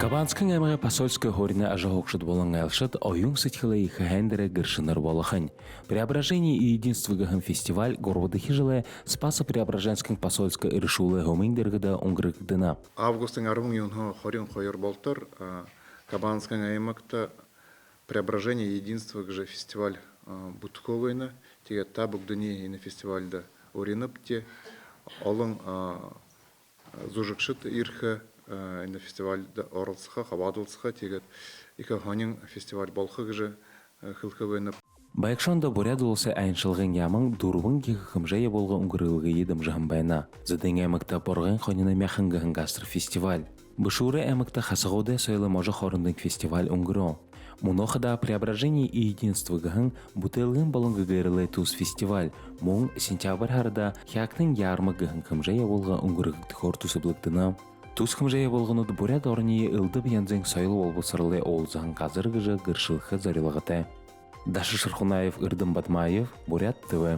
Кабанскын аймагы посольской хорина ажахокшит болон айлшит оюн сытхилы их хендере гершинер болохань. Преображение и единство гахын фестиваль горводыхи жылы Спасо-Преображенским посольской решулы гоминдергада унгрыкдына. Августын 22 болтор Кабанскын аймакта Преображение и единство гже фестиваль бутковыйна. Теге табук дыни ины фестивальда уриныпте. Олың зужыкшит ирхы на фестивальда орылсыха, хавадылсыха, тегет ика ханин фестиваль болхы гже хылхывыйна. Байкшонда бурядылысы айншылғын ямың дурвын кегі хымжая болғы ұңғырылғы едім жағын байна. Зыдың әмікта порғын қонина мяхыңғын гастр фестиваль. Бышуры әмікта хасығуды сойлы можа хорындың фестиваль ұңғыру. Мұнохада преображение и единство гахын бутылғын балыңғы гайрылы туз фестиваль. Мұң сентябрь харда хяктың ярмы гахын хымжая болғы ұңғырығы тхор тусыблықтына. Туз хымжая болғыны буряд орние ылды бьянзың сойлы олбысырлы олзағын қазыр гыжы гыршылықы зарилығыты. Даша Шерхунаев, Ирдым Батмаев, Бурят ТВ.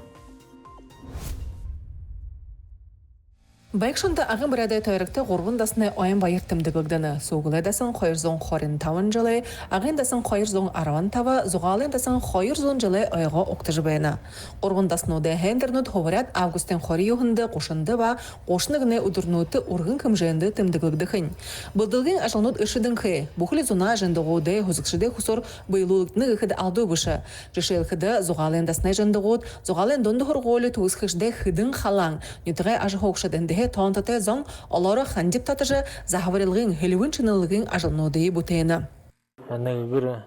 Байкшонда ағын бірәді тойрыкты ғорғындасыны ойын байыртымды гүгдіні. Соғылайдасын қойырзон қорын тавын жылы, ағындасын қойырзон араван тава, зұғалындасын қойырзон жылы ойға оқтыжы байына. Ғорғындасыны хендернут ховарят августен қоры юхынды қошынды ба, қошынығыны ұдырнуты ұрғын кімженді тымды гүгдіхін. Бұлдылғын ажылнут үшідің қы, бұхылы зуна жындығуды, хұзықшыды құсор бұйлулықтыны ғыды алды бұшы. Жышыл қыды зұғалындасыны жындығуд, зұғалын донды ғорғолы туғызқышды қыдың қалаң, нютығы ажы хоқшыдынды тонтате зон олары хандип татыжы захаварилгын хелевин чынылгын ажылнодыйы бутейна. Нагыр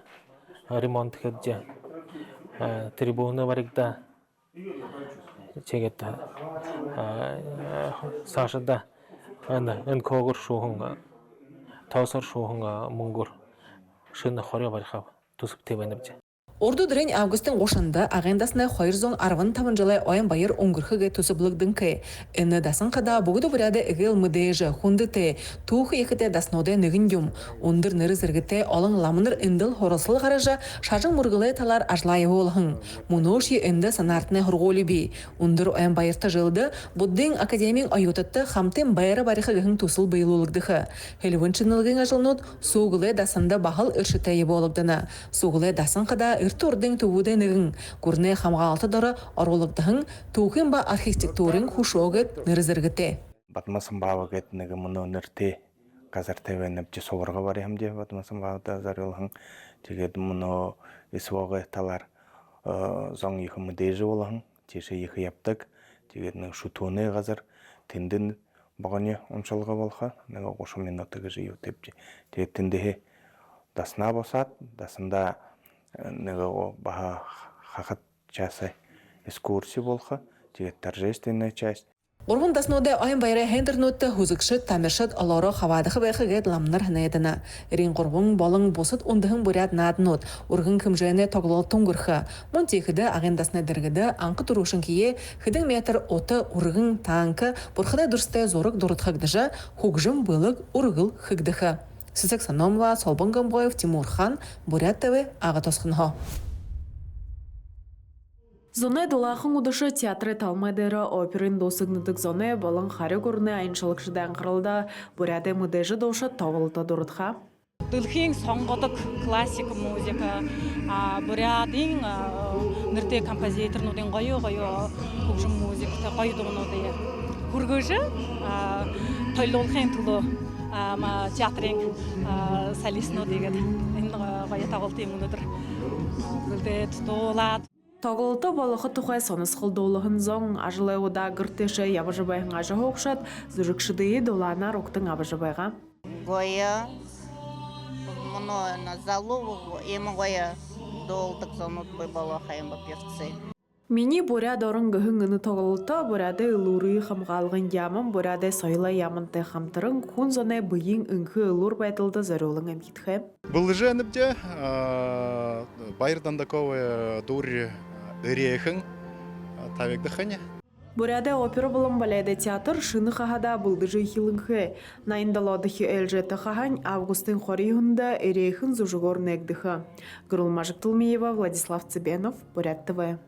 ремонт хедже трибуна баригда чегетта сашада энкогур шухунга тосор шухунга мунгур шына хоря бархав тусуп тебенебже. Орду дырын августын қошында ағендасына қойырзон арван тамын жылай ойын байыр оңғырхыға тусыблығдың кай. Әні дасын қада бұғыды бұрады үгіл мүдейжі хунды те, туғы екіте дасноды нүгін дюм. Ондыр ныры зіргіте олың ламыныр үнділ хорысыл қаражы шажың мұрғылы талар ажлайы олғын. Мұноши үнді санартыны хұрғолі бей. Ондыр ойын байырты жылды бұддың академияң ойутытты қамтын байыры барықы ғын тусыл бейлулығдығы. Хелівін чынылғын ажылнут соғылы дасында бағыл үршітайы болығдына. Соғылы дасын қада Иртурдың төвуді нүгін, көріне қамғалты дары аролықтығын тоқын ба архитектурын хушоғыт нырызыргыте. Батмасын бауығыт нүгі мұны нұрте қазір тәуеніп же соларға бар емде батмасын бауыда зарылығын. Тегеді мұны есуағы талар зоң екі мүдейжі олығын, теші екі яптық. Тегедінің шутуыны қазір тендін бағыны ұншылға болға, нүгі қошу минутығы жиы өтепте. Тегеді тендігі дасына босат, дасында Него баха хахат часы экскурсии болха, тегет торжественная часть. Орғын дасноды ойын байры хендернутты хузыкшыт тамершыт олары хавадығы байқығыд ламнар хынайдына. Рин қорғын болың босыт ондығын бұрят надынут, орғын кімжайны тоғылы тұңғырхы. Мұн текіді ағындасына діргіді аңқы тұрушын кие хыдың метр оты орғын танкі бұрқыда дұрсты зорық дұрытқығдыжы хугжым бұлық орғыл хыгдығы. Сызық Саномова, Солбон Гамбоев, Тимур Хан, Бурят ТВ, Ағатосқынға. Зоне долақын ұдышы театры талмайдары оперын досығныдық зоне болың қары көріне айыншылық жыдан қырылда Буряды мұдежі дошы тавылыта дұрытқа. Дылхин соңғыдық классик музыка, Бурядың нұрте композиторнудың ғайы-ғайы көкжім музыкты ғайдығынуды. Хүргіжі тойлолхен тұлы театрын солистно деген ғайы тағылты емінудыр. Гүлді тұтолад. Тоғылты балықы тұқай соныс қылдолығын зоң ажылай ода ғыртеші ябыжыбайын ажы хоқшат, зүрікшідейі долана роқтың абыжыбайға. Гоя, мұны залу, емі гоя долдық зонут бай балақайын ба певцы. Мені Буряд орын ғыны тоғылты, Буряды ұлуры қамғалғын ямын, Буряды сойла ямынты қамтырын, күн зоне бұйын үңкі ұлур байтылды зарулың әмкетхі. Бұл жәніпте байырдан дақовы дұр үрейхің тавекді қане. Буряды опера болын балайды театр шыны қағада бұлдыжы хилыңхы. Найындалодығы әлжеті қаған августын қорыйында үрейхін зұжығор нәгдіхі. Гүрыл Мажықтылмеева, Владислав Цыбенов, Бурят ТВ.